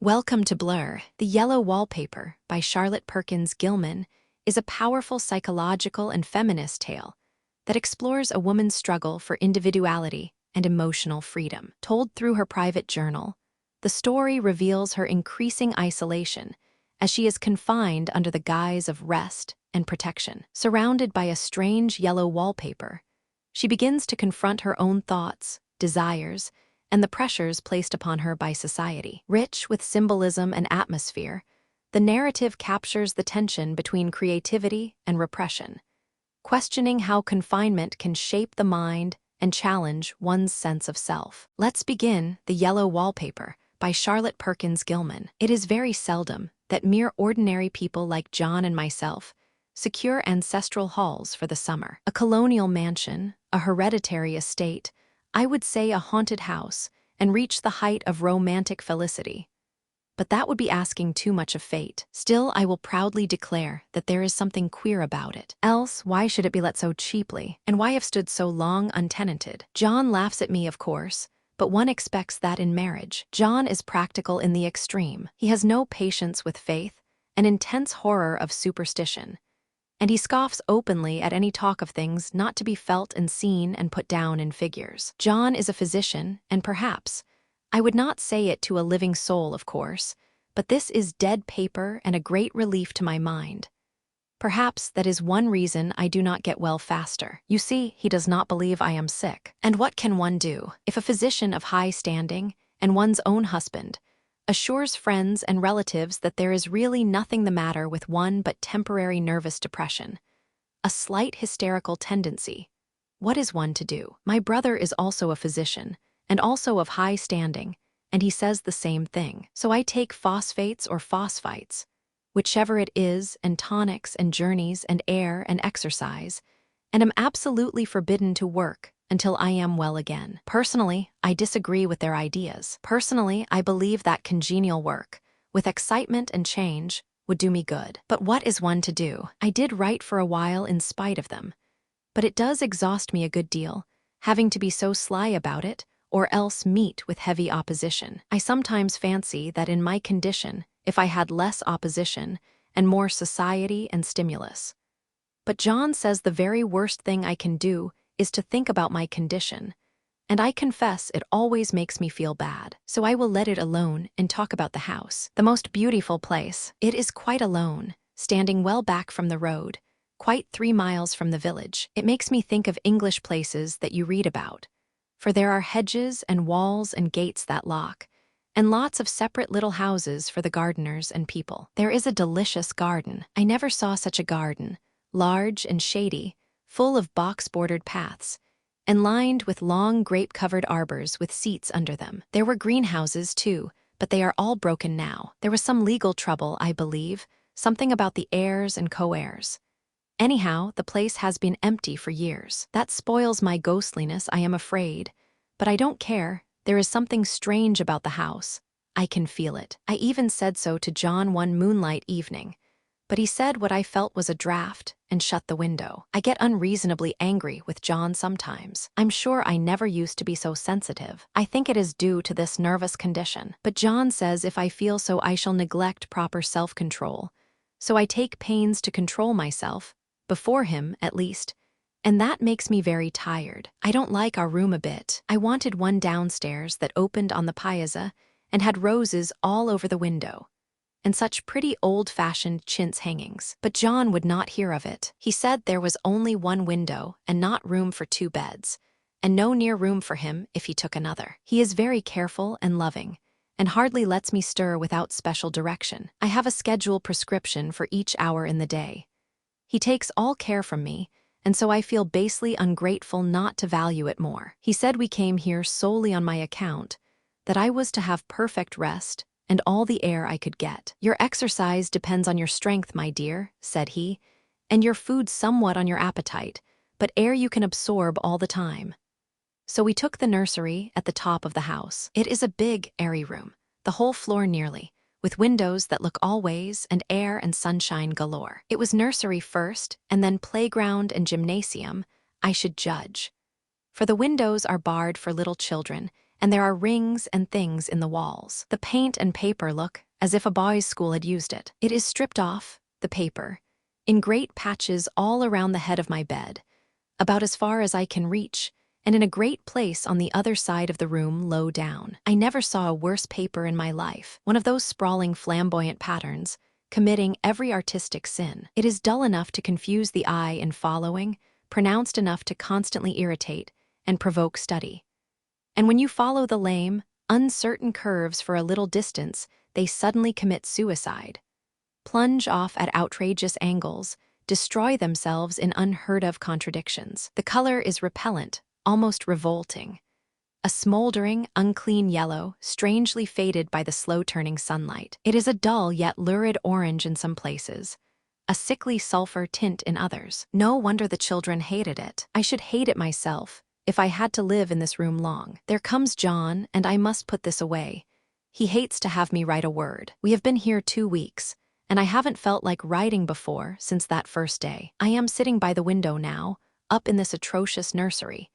Welcome to Blurr. The Yellow Wallpaper by Charlotte Perkins Gilman is a powerful psychological and feminist tale that explores a woman's struggle for individuality and emotional freedom. Told through her private journal, the story reveals her increasing isolation as she is confined under the guise of rest and protection. Surrounded by a strange yellow wallpaper, she begins to confront her own thoughts, desires, and the pressures placed upon her by society. Rich with symbolism and atmosphere, the narrative captures the tension between creativity and repression, questioning how confinement can shape the mind and challenge one's sense of self. Let's begin The Yellow Wallpaper by Charlotte Perkins Gilman. It is very seldom that mere ordinary people like John and myself secure ancestral halls for the summer. A colonial mansion, a hereditary estate, I would say a haunted house, and reach the height of romantic felicity. But that would be asking too much of fate. Still, I will proudly declare that there is something queer about it. Else, why should it be let so cheaply? And why have stood so long untenanted? John laughs at me, of course, but one expects that in marriage. John is practical in the extreme. He has no patience with faith, an intense horror of superstition, and he scoffs openly at any talk of things not to be felt and seen and put down in figures. John is a physician, and perhaps, I would not say it to a living soul, of course, but this is dead paper and a great relief to my mind. Perhaps that is one reason I do not get well faster. You see, he does not believe I am sick. And what can one do if a physician of high standing, and one's own husband, assures friends and relatives that there is really nothing the matter with one but temporary nervous depression, a slight hysterical tendency? What is one to do? My brother is also a physician, and also of high standing, and he says the same thing. So I take phosphates or phosphites, whichever it is, and tonics and journeys and air and exercise, and am absolutely forbidden to work until I am well again. Personally, I disagree with their ideas. Personally, I believe that congenial work, with excitement and change, would do me good. But what is one to do? I did write for a while in spite of them, but it does exhaust me a good deal, having to be so sly about it, or else meet with heavy opposition. I sometimes fancy that in my condition, if I had less opposition and more society and stimulus. But John says the very worst thing I can do is to think about my condition, and I confess it always makes me feel bad. So I will let it alone and talk about the house. The most beautiful place. It is quite alone, standing well back from the road, quite 3 miles from the village. It makes me think of English places that you read about, for there are hedges and walls and gates that lock, and lots of separate little houses for the gardeners and people. There is a delicious garden. I never saw such a garden, large and shady, full of box-bordered paths, and lined with long grape-covered arbors with seats under them. There were greenhouses, too, but they are all broken now. There was some legal trouble, I believe, something about the heirs and co-heirs. Anyhow, the place has been empty for years. That spoils my ghostliness, I am afraid, but I don't care. There is something strange about the house. I can feel it. I even said so to John one moonlight evening, but he said what I felt was a draft and shut the window. I get unreasonably angry with John sometimes. I'm sure I never used to be so sensitive. I think it is due to this nervous condition. But John says if I feel so I shall neglect proper self-control. So I take pains to control myself, before him at least, and that makes me very tired. I don't like our room a bit. I wanted one downstairs that opened on the piazza and had roses all over the window, and such pretty old-fashioned chintz hangings. But John would not hear of it. He said there was only one window and not room for 2 beds, and no near room for him if he took another. He is very careful and loving, and hardly lets me stir without special direction. I have a schedule prescription for each hour in the day. He takes all care from me, and so I feel basely ungrateful not to value it more. He said we came here solely on my account, that I was to have perfect rest and all the air I could get. Your exercise depends on your strength, my dear, said he, and your food somewhat on your appetite, but air you can absorb all the time. So we took the nursery at the top of the house. It is a big, airy room, the whole floor nearly, with windows that look all ways and air and sunshine galore. It was nursery first, and then playground and gymnasium, I should judge. For the windows are barred for little children, and there are rings and things in the walls. The paint and paper look as if a boys' school had used it. It is stripped off, the paper, in great patches all around the head of my bed, about as far as I can reach, and in a great place on the other side of the room low down. I never saw a worse paper in my life, one of those sprawling flamboyant patterns, committing every artistic sin. It is dull enough to confuse the eye in following, pronounced enough to constantly irritate and provoke study. And when you follow the lame, uncertain curves for a little distance, they suddenly commit suicide, plunge off at outrageous angles, destroy themselves in unheard-of contradictions. The color is repellent, almost revolting. A smoldering, unclean yellow, strangely faded by the slow-turning sunlight. It is a dull yet lurid orange in some places, a sickly sulfur tint in others. No wonder the children hated it. I should hate it myself, if I had to live in this room long. There comes John, and I must put this away. He hates to have me write a word. We have been here 2 weeks, and I haven't felt like writing before since that first day. I am sitting by the window now, up in this atrocious nursery,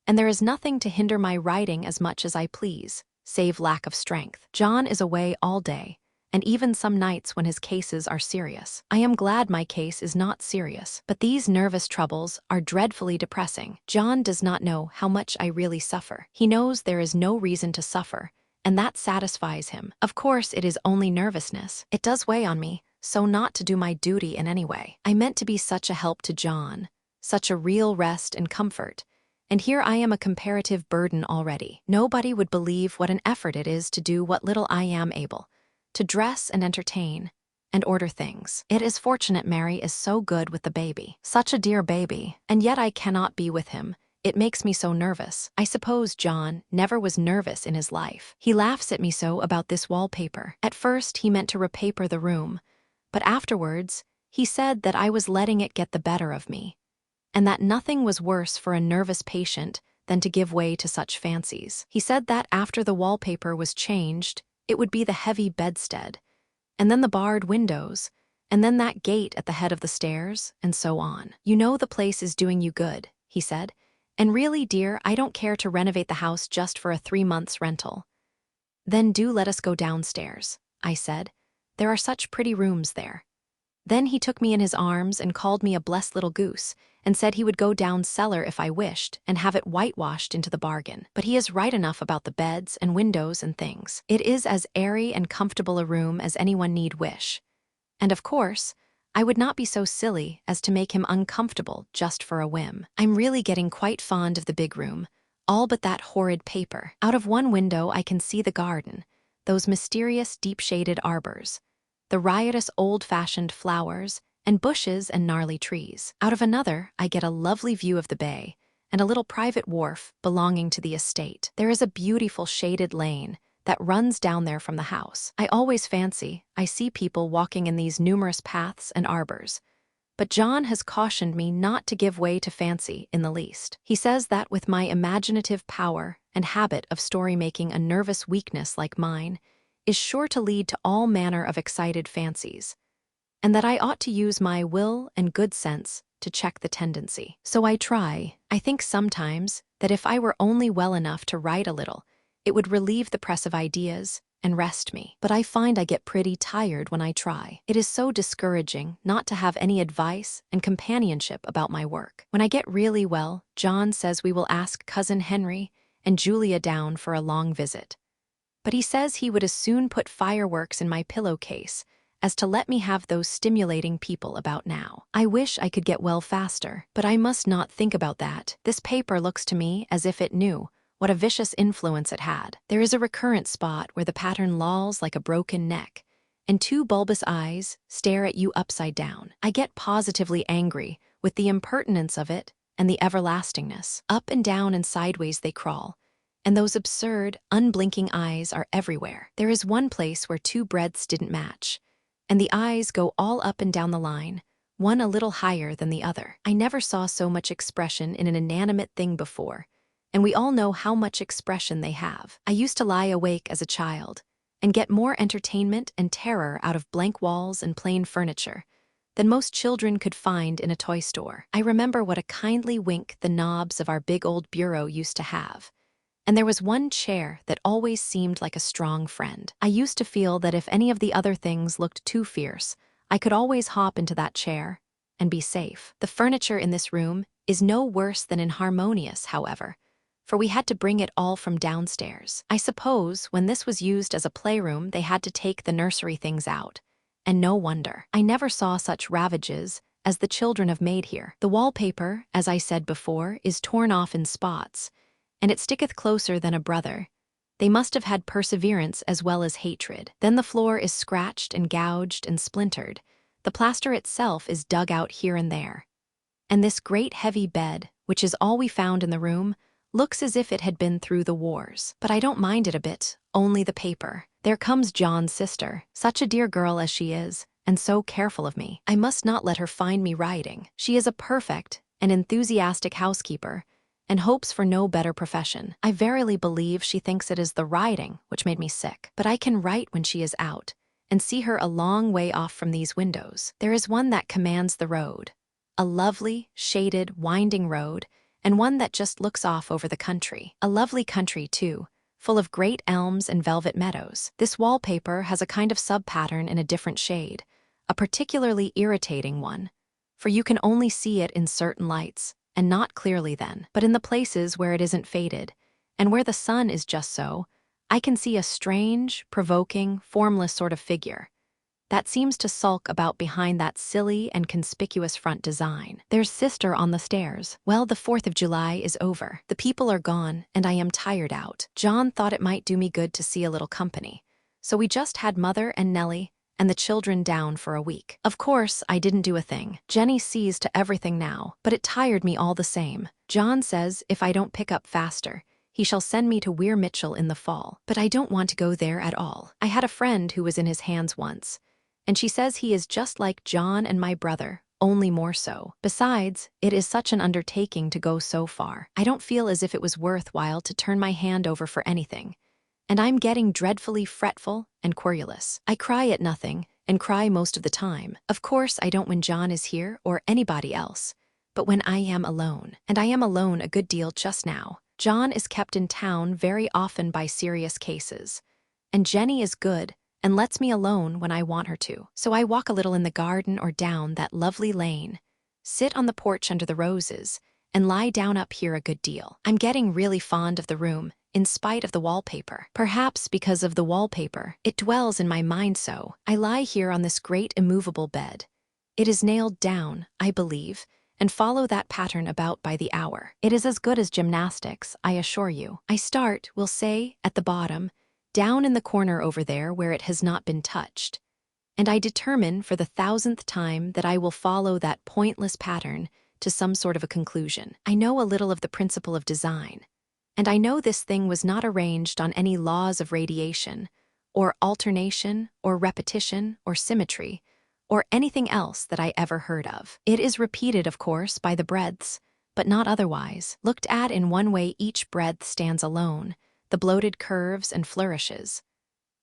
and there is nothing to hinder my writing as much as I please, save lack of strength. John is away all day, and even some nights when his cases are serious. I am glad my case is not serious, but these nervous troubles are dreadfully depressing. John does not know how much I really suffer. He knows there is no reason to suffer, and that satisfies him. Of course, it is only nervousness. It does weigh on me, so not to do my duty in any way. I meant to be such a help to John, such a real rest and comfort, and here I am a comparative burden already. Nobody would believe what an effort it is to do what little I am able, to dress and entertain, and order things. It is fortunate Mary is so good with the baby. Such a dear baby, and yet I cannot be with him. It makes me so nervous. I suppose John never was nervous in his life. He laughs at me so about this wallpaper. At first he meant to repaper the room, but afterwards he said that I was letting it get the better of me, and that nothing was worse for a nervous patient than to give way to such fancies. He said that after the wallpaper was changed, it would be the heavy bedstead, and then the barred windows, and then that gate at the head of the stairs, and so on. You know the place is doing you good, he said, and really, dear, I don't care to renovate the house just for a 3 months rental. Then do let us go downstairs, I said. There are such pretty rooms there. Then he took me in his arms and called me a blessed little goose, and said he would go down cellar if I wished, and have it whitewashed into the bargain. But he is right enough about the beds and windows and things. It is as airy and comfortable a room as anyone need wish. And of course, I would not be so silly as to make him uncomfortable just for a whim. I'm really getting quite fond of the big room, all but that horrid paper. Out of one window I can see the garden, those mysterious deep-shaded arbors, the riotous old-fashioned flowers, and bushes and gnarly trees. Out of another, I get a lovely view of the bay, and a little private wharf belonging to the estate. There is a beautiful shaded lane that runs down there from the house. I always fancy I see people walking in these numerous paths and arbors, but John has cautioned me not to give way to fancy in the least. He says that with my imaginative power and habit of story-making, a nervous weakness like mine is sure to lead to all manner of excited fancies, and that I ought to use my will and good sense to check the tendency. So I try. I think sometimes that if I were only well enough to write a little, it would relieve the press of ideas and rest me. But I find I get pretty tired when I try. It is so discouraging not to have any advice and companionship about my work. When I get really well, John says we will ask Cousin Henry and Julia down for a long visit. But he says he would as soon put fireworks in my pillowcase as to let me have those stimulating people about now. I wish I could get well faster, but I must not think about that. This paper looks to me as if it knew what a vicious influence it had. There is a recurrent spot where the pattern lolls like a broken neck, and 2 bulbous eyes stare at you upside down. I get positively angry with the impertinence of it and the everlastingness. Up and down and sideways they crawl, and those absurd, unblinking eyes are everywhere. There is one place where 2 breadths didn't match, and the eyes go all up and down the line, one a little higher than the other. I never saw so much expression in an inanimate thing before, and we all know how much expression they have. I used to lie awake as a child and get more entertainment and terror out of blank walls and plain furniture than most children could find in a toy store. I remember what a kindly wink the knobs of our big old bureau used to have, And there was one chair that always seemed like a strong friend. I used to feel that if any of the other things looked too fierce, I could always hop into that chair and be safe. The furniture in this room is no worse than inharmonious, however, for we had to bring it all from downstairs. I suppose when this was used as a playroom, they had to take the nursery things out. And no wonder. I never saw such ravages as the children have made here. The wallpaper, as I said before, is torn off in spots, and it sticketh closer than a brother. They must have had perseverance as well as hatred. Then the floor is scratched and gouged and splintered. The plaster itself is dug out here and there. And this great heavy bed, which is all we found in the room, looks as if it had been through the wars. But I don't mind it a bit, only the paper. There comes John's sister, such a dear girl as she is, and so careful of me. I must not let her find me writing. She is a perfect and enthusiastic housekeeper, and hopes for no better profession. I verily believe she thinks it is the riding which made me sick. But I can write when she is out, and see her a long way off from these windows. There is one that commands the road, a lovely, shaded, winding road, and one that just looks off over the country. A lovely country, too, full of great elms and velvet meadows. This wallpaper has a kind of sub-pattern in a different shade, a particularly irritating one, for you can only see it in certain lights, and not clearly then. But in the places where it isn't faded, and where the sun is just so, I can see a strange, provoking, formless sort of figure that seems to sulk about behind that silly and conspicuous front design. There's sister on the stairs. Well, the 4th of July is over. The people are gone, and I am tired out. John thought it might do me good to see a little company, so we just had Mother and Nellie and the children down for a week. Of course, I didn't do a thing. Jennie sees to everything now, but it tired me all the same. John says if I don't pick up faster, he shall send me to Weir Mitchell in the fall. But I don't want to go there at all. I had a friend who was in his hands once, and she says he is just like John and my brother, only more so. Besides, it is such an undertaking to go so far. I don't feel as if it was worthwhile to turn my hand over for anything, and I'm getting dreadfully fretful and querulous. I cry at nothing, and cry most of the time. Of course, I don't when John is here or anybody else, but when I am alone. And I am alone a good deal just now. John is kept in town very often by serious cases, and Jennie is good and lets me alone when I want her to. So I walk a little in the garden or down that lovely lane, sit on the porch under the roses, and lie down up here a good deal. I'm getting really fond of the room, in spite of the wallpaper. Perhaps because of the wallpaper, it dwells in my mind so. I lie here on this great immovable bed. It is nailed down, I believe, and follow that pattern about by the hour. It is as good as gymnastics, I assure you. I start, we'll say, at the bottom, down in the corner over there where it has not been touched, and I determine for the 1000th time that I will follow that pointless pattern to some sort of a conclusion. I know a little of the principle of design, and I know this thing was not arranged on any laws of radiation, or alternation, or repetition, or symmetry, or anything else that I ever heard of. It is repeated, of course, by the breadths, but not otherwise. Looked at in one way, each breadth stands alone, the bloated curves and flourishes,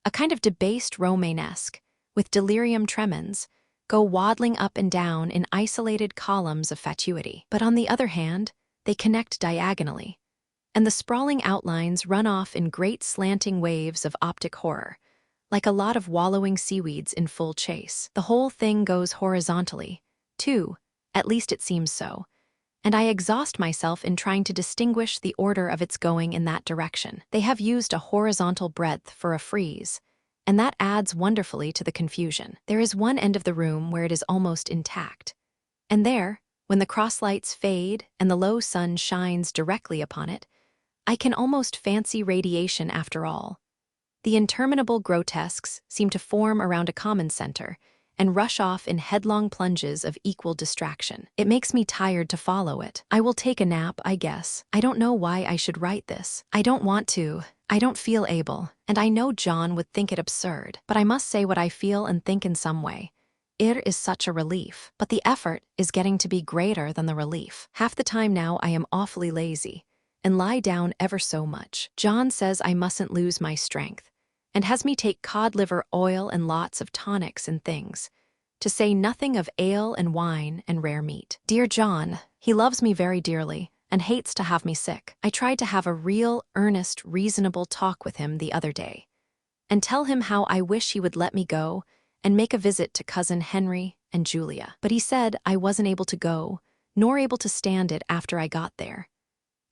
a kind of debased Romanesque, with delirium tremens, go waddling up and down in isolated columns of fatuity. But on the other hand, they connect diagonally, and the sprawling outlines run off in great slanting waves of optic horror, like a lot of wallowing seaweeds in full chase. The whole thing goes horizontally, too, at least it seems so, and I exhaust myself in trying to distinguish the order of its going in that direction. They have used a horizontal breadth for a frieze, and that adds wonderfully to the confusion. There is one end of the room where it is almost intact, and there, when the crosslights fade and the low sun shines directly upon it, I can almost fancy radiation after all. The interminable grotesques seem to form around a common center, and rush off in headlong plunges of equal distraction. It makes me tired to follow it. I will take a nap, I guess. I don't know why I should write this. I don't want to. I don't feel able, and I know John would think it absurd, but I must say what I feel and think in some way. It is such a relief, but the effort is getting to be greater than the relief. Half the time now I am awfully lazy, and lie down ever so much. John says I mustn't lose my strength, and has me take cod liver oil and lots of tonics and things, to say nothing of ale and wine and rare meat. Dear John, he loves me very dearly, and hates to have me sick. I tried to have a real, earnest, reasonable talk with him the other day, and tell him how I wish he would let me go and make a visit to cousin Henry and Julia. But he said I wasn't able to go, nor able to stand it after I got there.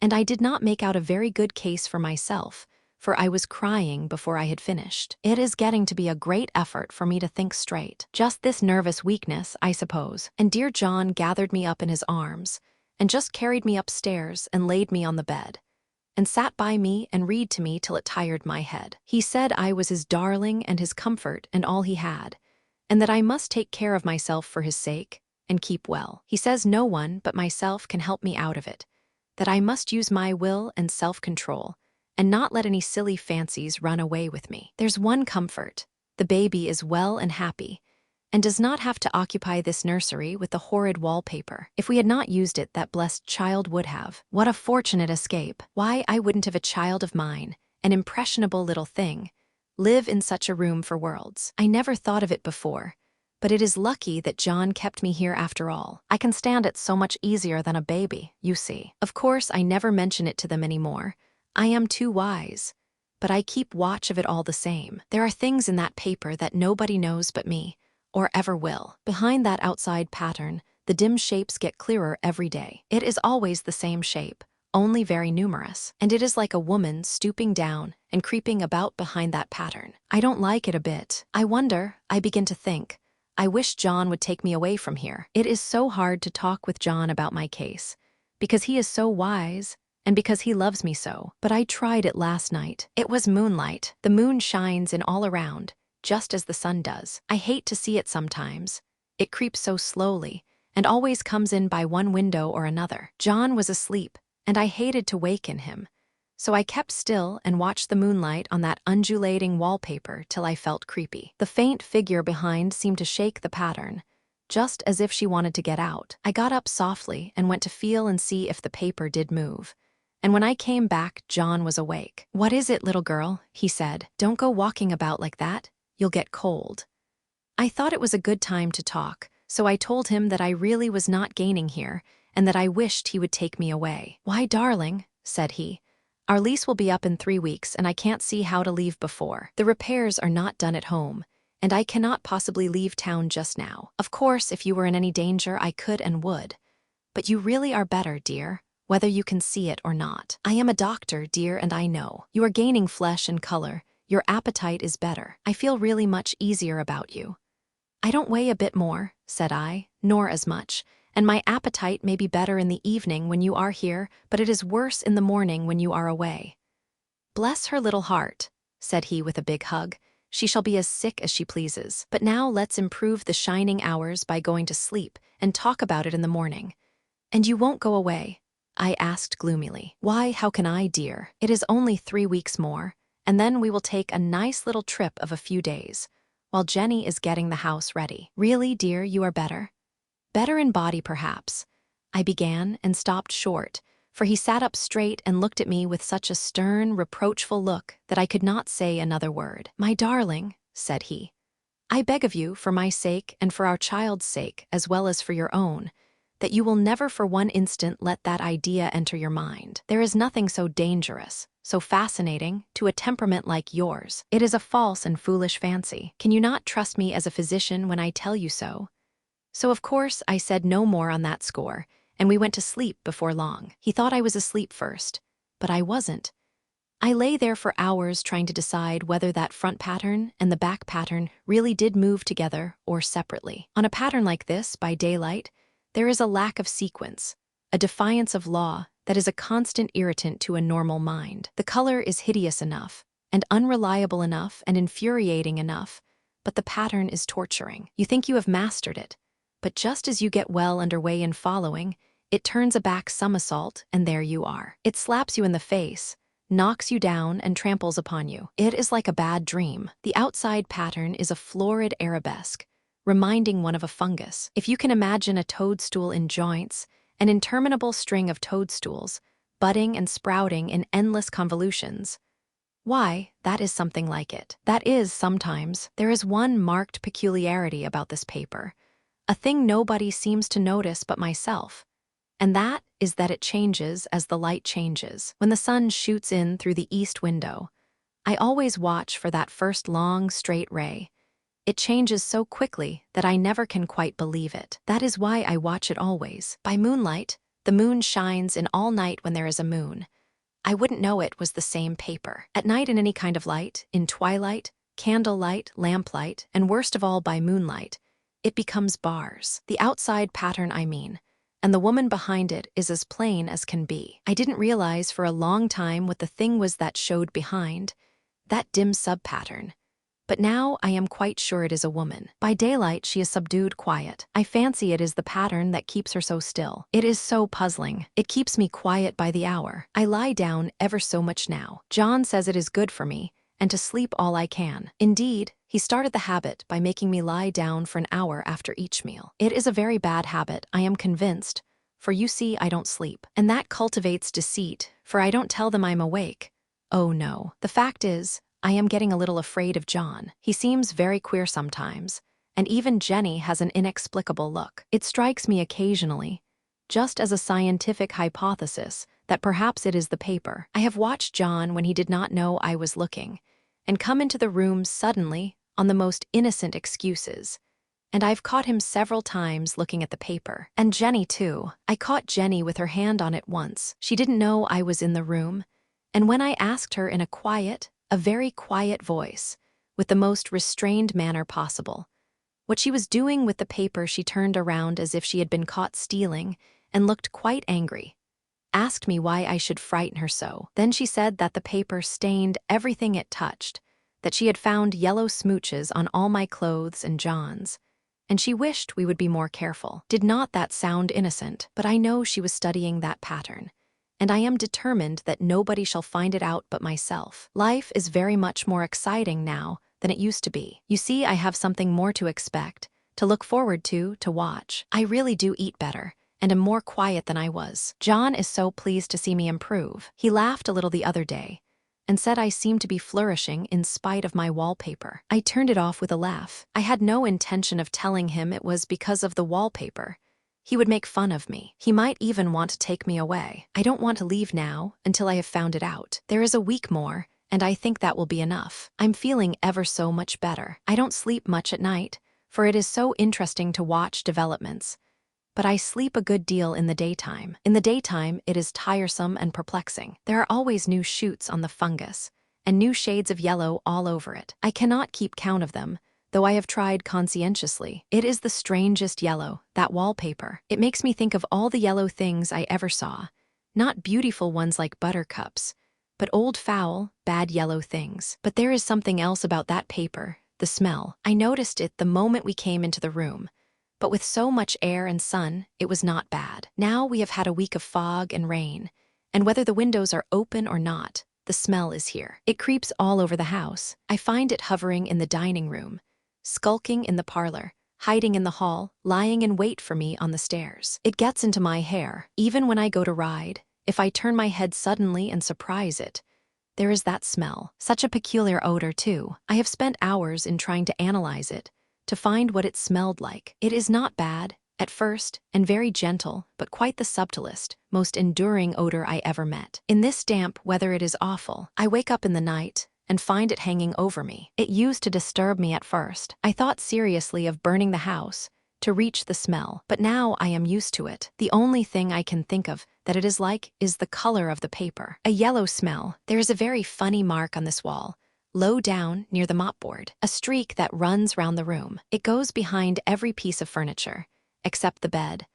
And I did not make out a very good case for myself, for I was crying before I had finished. It is getting to be a great effort for me to think straight. Just this nervous weakness, I suppose. And dear John gathered me up in his arms, and just carried me upstairs and laid me on the bed, and sat by me and read to me till it tired my head. He said I was his darling and his comfort and all he had, and that I must take care of myself for his sake, and keep well. He says no one but myself can help me out of it, that I must use my will and self-control, and not let any silly fancies run away with me. There's one comfort: the baby is well and happy, and does not have to occupy this nursery with the horrid wallpaper. If we had not used it, that blessed child would have. What a fortunate escape! Why, I wouldn't have a child of mine, an impressionable little thing, live in such a room for worlds. I never thought of it before, but it is lucky that John kept me here after all. I can stand it so much easier than a baby, you see. Of course, I never mention it to them anymore. I am too wise, but I keep watch of it all the same. There are things in that paper that nobody knows but me, or ever will. Behind that outside pattern, the dim shapes get clearer every day. It is always the same shape, only very numerous, and it is like a woman stooping down and creeping about behind that pattern. I don't like it a bit. I begin to think, I wish John would take me away from here. It is so hard to talk with John about my case, because he is so wise, and because he loves me so. But I tried it last night. It was moonlight. The moon shines in all around, just as the sun does. I hate to see it sometimes. It creeps so slowly, and always comes in by one window or another. John was asleep, and I hated to waken him, so I kept still and watched the moonlight on that undulating wallpaper till I felt creepy. The faint figure behind seemed to shake the pattern, just as if she wanted to get out. I got up softly and went to feel and see if the paper did move. And when I came back, John was awake. "What is it, little girl?" he said. "Don't go walking about like that. You'll get cold." I thought it was a good time to talk, so I told him that I really was not gaining here, and that I wished he would take me away. "Why, darling," said he, "our lease will be up in 3 weeks, and I can't see how to leave before. The repairs are not done at home, and I cannot possibly leave town just now. Of course, if you were in any danger, I could and would. But you really are better, dear, whether you can see it or not. I am a doctor, dear, and I know. You are gaining flesh and color. Your appetite is better. I feel really much easier about you." "I don't weigh a bit more," said I, "nor as much, and my appetite may be better in the evening when you are here, but it is worse in the morning when you are away." "Bless her little heart," said he with a big hug. "She shall be as sick as she pleases. But now let's improve the shining hours by going to sleep and talk about it in the morning." "And you won't go away?" I asked gloomily. "Why, how can I, dear? It is only 3 weeks more, and then we will take a nice little trip of a few days, while Jennie is getting the house ready." "Really, dear, you are better?" "Better in body, perhaps," I began and stopped short, for he sat up straight and looked at me with such a stern, reproachful look that I could not say another word. "My darling," said he, "I beg of you, for my sake and for our child's sake, as well as for your own, that you will never for one instant let that idea enter your mind. There is nothing so dangerous, so fascinating, to a temperament like yours. It is a false and foolish fancy. Can you not trust me as a physician when I tell you so?" So of course I said no more on that score, and we went to sleep before long. He thought I was asleep first, but I wasn't. I lay there for hours trying to decide whether that front pattern and the back pattern really did move together or separately. On a pattern like this, by daylight, there is a lack of sequence, a defiance of law that is a constant irritant to a normal mind. The color is hideous enough, and unreliable enough, and infuriating enough, but the pattern is torturing. You think you have mastered it, but just as you get well underway in following, it turns a back somersault, and there you are. It slaps you in the face, knocks you down, and tramples upon you. It is like a bad dream. The outside pattern is a florid arabesque, reminding one of a fungus. If you can imagine a toadstool in joints, an interminable string of toadstools, budding and sprouting in endless convolutions, why, that is something like it. That is, sometimes, there is one marked peculiarity about this paper, a thing nobody seems to notice but myself, and that is that it changes as the light changes. When the sun shoots in through the east window, I always watch for that first long, straight ray. It changes so quickly that I never can quite believe it. That is why I watch it always. By moonlight, the moon shines in all night when there is a moon. I wouldn't know it was the same paper. At night in any kind of light, in twilight, candlelight, lamplight, and worst of all by moonlight, it becomes bars. The outside pattern, I mean. And the woman behind it is as plain as can be. I didn't realize for a long time what the thing was that showed behind, that dim sub-pattern. But now I am quite sure it is a woman. By daylight she is subdued, quiet. I fancy it is the pattern that keeps her so still. It is so puzzling. It keeps me quiet by the hour. I lie down ever so much now. John says it is good for me, and to sleep all I can. Indeed, he started the habit by making me lie down for an hour after each meal. It is a very bad habit, I am convinced, for you see I don't sleep. And that cultivates deceit, for I don't tell them I'm awake. Oh no. The fact is, I am getting a little afraid of John. He seems very queer sometimes, and even Jennie has an inexplicable look. It strikes me occasionally, just as a scientific hypothesis, that perhaps it is the paper. I have watched John when he did not know I was looking, and come into the room suddenly on the most innocent excuses. And I've caught him several times looking at the paper. And Jennie too. I caught Jennie with her hand on it once. She didn't know I was in the room, and when I asked her in a very quiet voice, with the most restrained manner possible, what she was doing with the paper, she turned around as if she had been caught stealing and looked quite angry. Asked me why I should frighten her so. Then she said that the paper stained everything it touched, that she had found yellow smooches on all my clothes and John's, and she wished we would be more careful. Did not that sound innocent? But I know she was studying that pattern, and I am determined that nobody shall find it out but myself. Life is very much more exciting now than it used to be. You see, I have something more to expect, to look forward to watch. I really do eat better, and am more quiet than I was. John is so pleased to see me improve. He laughed a little the other day, and said I seemed to be flourishing in spite of my wallpaper. I turned it off with a laugh. I had no intention of telling him it was because of the wallpaper. He would make fun of me. He might even want to take me away. I don't want to leave now until I have found it out. There is a week more, and I think that will be enough. I'm feeling ever so much better. I don't sleep much at night, for it is so interesting to watch developments. But I sleep a good deal in the daytime. In the daytime, it is tiresome and perplexing. There are always new shoots on the fungus, and new shades of yellow all over it. I cannot keep count of them, though I have tried conscientiously. It is the strangest yellow, that wallpaper. It makes me think of all the yellow things I ever saw. Not beautiful ones like buttercups, but old foul, bad yellow things. But there is something else about that paper, the smell. I noticed it the moment we came into the room, but with so much air and sun, it was not bad. Now we have had a week of fog and rain, and whether the windows are open or not, the smell is here. It creeps all over the house. I find it hovering in the dining room, skulking in the parlor, hiding in the hall, lying in wait for me on the stairs. It gets into my hair. Even when I go to ride, if I turn my head suddenly and surprise it, there is that smell. Such a peculiar odor, too. I have spent hours in trying to analyze it, to find what it smelled like. It is not bad, at first, and very gentle, but quite the subtlest, most enduring odor I ever met. In this damp weather it is awful. I wake up in the night and find it hanging over me. It used to disturb me at first. I thought seriously of burning the house to reach the smell, but now I am used to it. The only thing I can think of that it is like is the color of the paper. A yellow smell. There is a very funny mark on this wall, low down near the mopboard, a streak that runs round the room. It goes behind every piece of furniture, except the bed.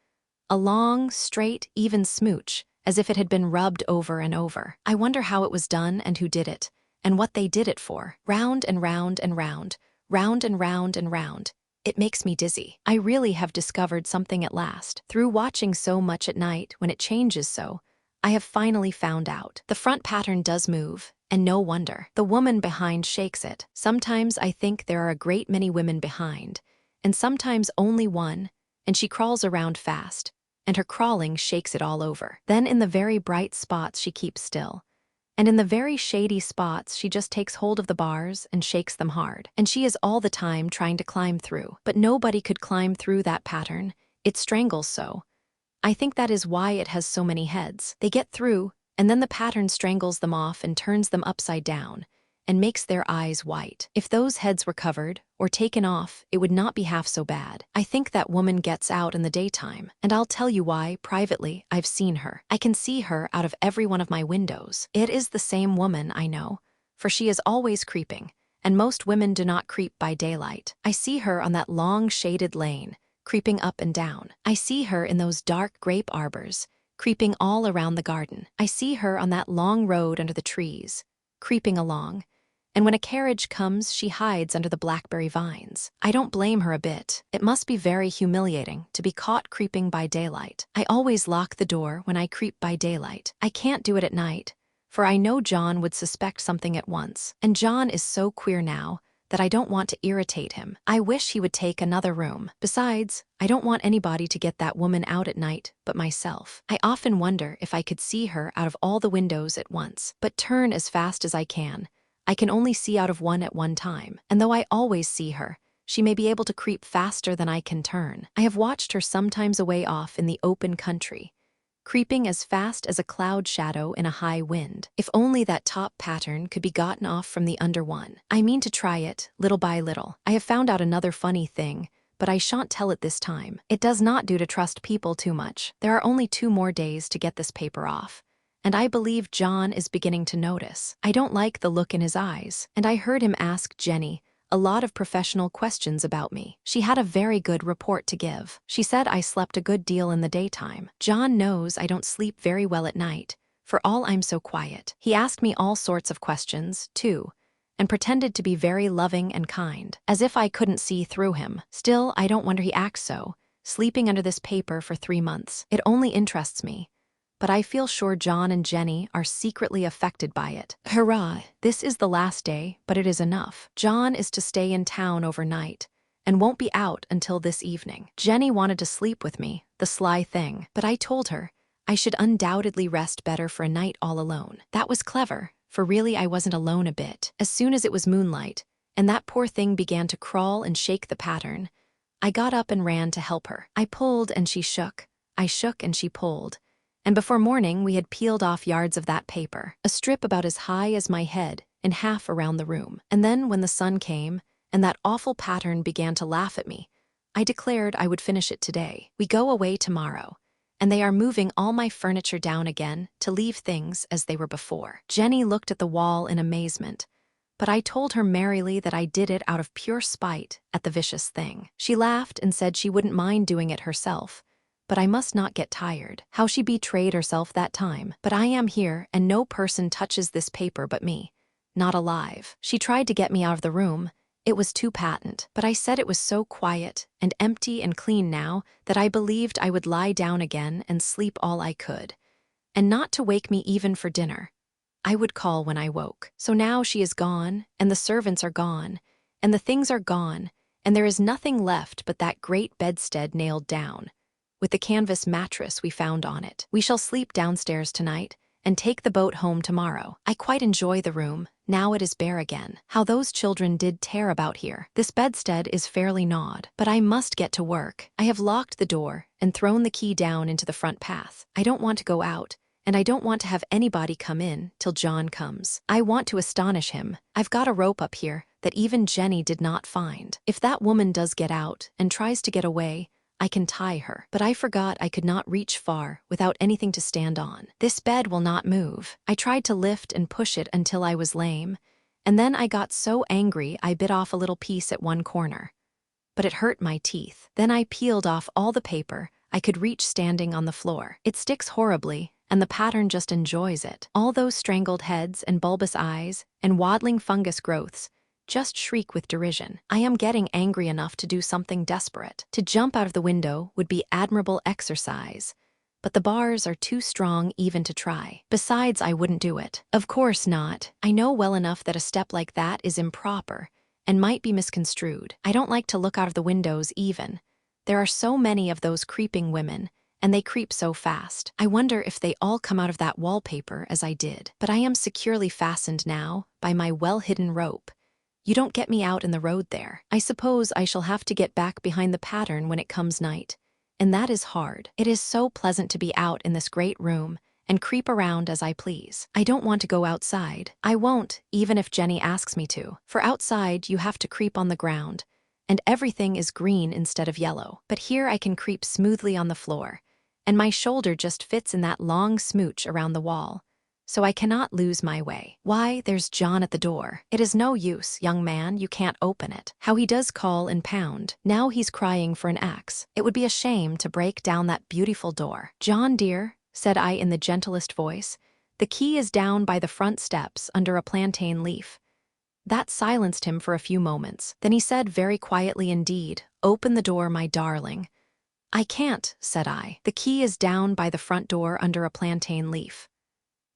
A long, straight, even smooch, as if it had been rubbed over and over. I wonder how it was done and who did it, and what they did it for. Round and round and round, round and round and round. It makes me dizzy. I really have discovered something at last. Through watching so much at night when it changes so, I have finally found out. The front pattern does move, and no wonder. The woman behind shakes it. Sometimes I think there are a great many women behind, and sometimes only one, and she crawls around fast, and her crawling shakes it all over. Then in the very bright spots she keeps still, and in the very shady spots she just takes hold of the bars and shakes them hard. And she is all the time trying to climb through. But nobody could climb through that pattern. It strangles so. I think that is why it has so many heads. They get through, and then the pattern strangles them off and turns them upside down, and makes their eyes white. If those heads were covered or taken off, it would not be half so bad. I think that woman gets out in the daytime, and I'll tell you why. Privately, I've seen her. I can see her out of every one of my windows. It is the same woman, I know, for she is always creeping, and most women do not creep by daylight. I see her on that long shaded lane, creeping up and down. I see her in those dark grape arbors, creeping all around the garden. I see her on that long road under the trees, creeping along, and when a carriage comes, she hides under the blackberry vines. I don't blame her a bit. It must be very humiliating to be caught creeping by daylight. I always lock the door when I creep by daylight. I can't do it at night, for I know John would suspect something at once. And John is so queer now that I don't want to irritate him. I wish he would take another room. Besides, I don't want anybody to get that woman out at night but myself. I often wonder if I could see her out of all the windows at once, but turn as fast as I can only see out of one at one time. And though I always see her, she may be able to creep faster than I can turn. I have watched her sometimes away off in the open country, creeping as fast as a cloud shadow in a high wind. If only that top pattern could be gotten off from the under one. I mean to try it, little by little. I have found out another funny thing, but I shan't tell it this time. It does not do to trust people too much. There are only 2 more days to get this paper off, and I believe John is beginning to notice. I don't like the look in his eyes, and I heard him ask Jennie a lot of professional questions about me. She had a very good report to give. She said I slept a good deal in the daytime. John knows I don't sleep very well at night, for all I'm so quiet. He asked me all sorts of questions, too, and pretended to be very loving and kind, as if I couldn't see through him. Still, I don't wonder he acts so, sleeping under this paper for 3 months. It only interests me, but I feel sure John and Jennie are secretly affected by it. Hurrah! This is the last day, but it is enough. John is to stay in town overnight, and won't be out until this evening. Jennie wanted to sleep with me, the sly thing, but I told her I should undoubtedly rest better for a night all alone. That was clever, for really I wasn't alone a bit. As soon as it was moonlight, and that poor thing began to crawl and shake the pattern, I got up and ran to help her. I pulled and she shook. I shook and she pulled. And before morning, we had peeled off yards of that paper, a strip about as high as my head and half around the room. And then when the sun came and that awful pattern began to laugh at me, I declared I would finish it today. We go away tomorrow, and they are moving all my furniture down again to leave things as they were before. Jennie looked at the wall in amazement, but I told her merrily that I did it out of pure spite at the vicious thing. She laughed and said she wouldn't mind doing it herself, but I must not get tired. How she betrayed herself that time. But I am here, and no person touches this paper but me. Not alive. She tried to get me out of the room. It was too patent. But I said it was so quiet and empty and clean now that I believed I would lie down again and sleep all I could, and not to wake me even for dinner. I would call when I woke. So now she is gone, and the servants are gone, and the things are gone, and there is nothing left but that great bedstead nailed down, with the canvas mattress we found on it. We shall sleep downstairs tonight and take the boat home tomorrow. I quite enjoy the room. Now it is bare again. How those children did tear about here. This bedstead is fairly gnawed, but I must get to work. I have locked the door and thrown the key down into the front path. I don't want to go out, and I don't want to have anybody come in till John comes. I want to astonish him. I've got a rope up here that even Jennie did not find. If that woman does get out and tries to get away, I can tie her. But I forgot I could not reach far without anything to stand on. This bed will not move. I tried to lift and push it until I was lame, and then I got so angry I bit off a little piece at one corner. But it hurt my teeth. Then I peeled off all the paper I could reach standing on the floor. It sticks horribly, and the pattern just enjoys it. All those strangled heads and bulbous eyes and waddling fungus growths just shriek with derision. I am getting angry enough to do something desperate. To jump out of the window would be admirable exercise, but the bars are too strong even to try. Besides, I wouldn't do it. Of course not. I know well enough that a step like that is improper and might be misconstrued. I don't like to look out of the windows even. There are so many of those creeping women, and they creep so fast. I wonder if they all come out of that wallpaper as I did. But I am securely fastened now by my well-hidden rope. You don't get me out in the road there. I suppose I shall have to get back behind the pattern when it comes night, and that is hard. It is so pleasant to be out in this great room and creep around as I please. I don't want to go outside. I won't, even if Jennie asks me to. For outside, you have to creep on the ground, and everything is green instead of yellow. But here I can creep smoothly on the floor, and my shoulder just fits in that long smooch around the wall, so I cannot lose my way. Why, there's John at the door. It is no use, young man, you can't open it. How he does call and pound. Now he's crying for an axe. It would be a shame to break down that beautiful door. John, dear, said I in the gentlest voice, the key is down by the front steps under a plantain leaf. That silenced him for a few moments. Then he said very quietly indeed, open the door, my darling. I can't, said I. The key is down by the front door under a plantain leaf.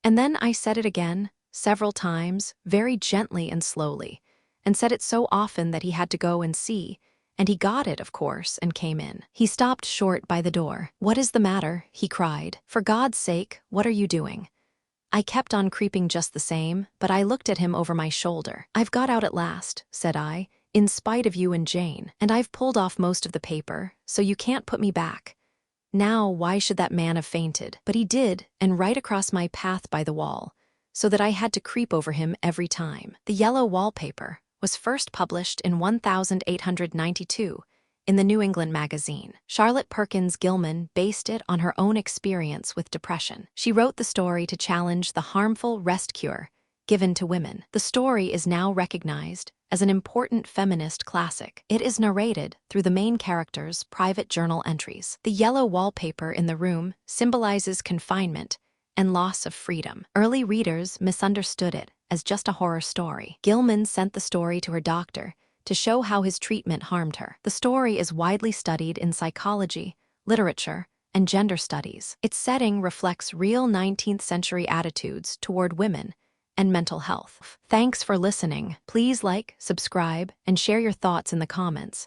And then I said it again, several times, very gently and slowly, and said it so often that he had to go and see, and he got it, of course, and came in. He stopped short by the door. What is the matter? He cried. For God's sake, what are you doing? I kept on creeping just the same, but I looked at him over my shoulder. I've got out at last, said I, in spite of you and Jane, and I've pulled off most of the paper, so you can't put me back. Now, why should that man have fainted? But he did, and right across my path by the wall, so that I had to creep over him every time. The Yellow Wallpaper was first published in 1892 in the New England Magazine. Charlotte Perkins Gilman based it on her own experience with depression. She wrote the story to challenge the harmful rest cure given to women. The story is now recognized as an important feminist classic. It is narrated through the main character's private journal entries. The yellow wallpaper in the room symbolizes confinement and loss of freedom. Early readers misunderstood it as just a horror story. Gilman sent the story to her doctor to show how his treatment harmed her. The story is widely studied in psychology, literature, and gender studies. Its setting reflects real 19th century attitudes toward women and mental health. Thanks for listening. Please like, subscribe, and share your thoughts in the comments.